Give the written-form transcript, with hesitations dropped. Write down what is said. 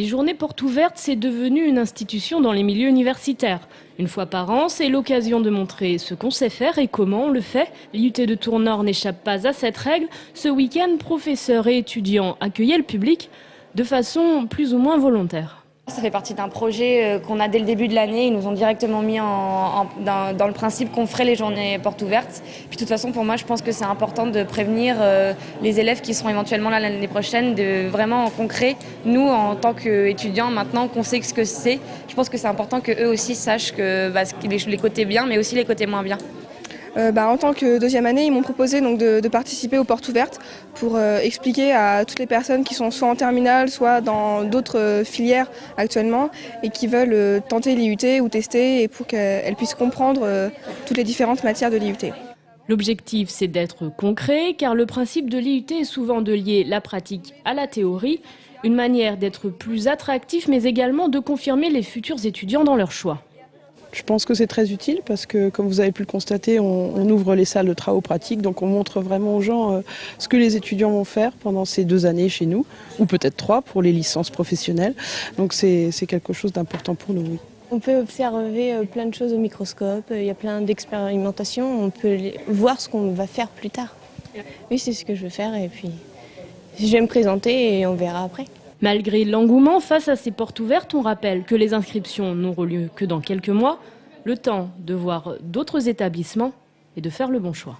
Les journées portes ouvertes, c'est devenu une institution dans les milieux universitaires. Une fois par an, c'est l'occasion de montrer ce qu'on sait faire et comment on le fait. L'IUT de Tournord n'échappe pas à cette règle. Ce week-end, professeurs et étudiants accueillaient le public de façon plus ou moins volontaire. Ça fait partie d'un projet qu'on a dès le début de l'année. Ils nous ont directement mis dans le principe qu'on ferait les journées portes ouvertes. Puis de toute façon, pour moi, je pense que c'est important de prévenir les élèves qui seront éventuellement là l'année prochaine, de vraiment en concret. Nous, en tant qu'étudiants, maintenant qu'on sait ce que c'est, je pense que c'est important qu'eux aussi sachent que, les côtés bien, mais aussi les côtés moins bien. En tant que deuxième année, ils m'ont proposé donc, de participer aux portes ouvertes pour expliquer à toutes les personnes qui sont soit en terminale, soit dans d'autres filières actuellement et qui veulent tenter l'IUT ou tester et pour qu'elles puissent comprendre toutes les différentes matières de l'IUT. L'objectif, c'est d'être concret, car le principe de l'IUT est souvent de lier la pratique à la théorie, une manière d'être plus attractif, mais également de confirmer les futurs étudiants dans leur choix. Je pense que c'est très utile parce que, comme vous avez pu le constater, on ouvre les salles de travaux pratiques, donc on montre vraiment aux gens ce que les étudiants vont faire pendant ces 2 années chez nous, ou peut-être 3 pour les licences professionnelles. Donc c'est quelque chose d'important pour nous. Oui. On peut observer plein de choses au microscope, il y a plein d'expérimentations, on peut voir ce qu'on va faire plus tard. Oui, c'est ce que je veux faire et puis je vais me présenter et on verra après. Malgré l'engouement face à ces portes ouvertes, on rappelle que les inscriptions n'auront lieu que dans quelques mois, le temps de voir d'autres établissements et de faire le bon choix.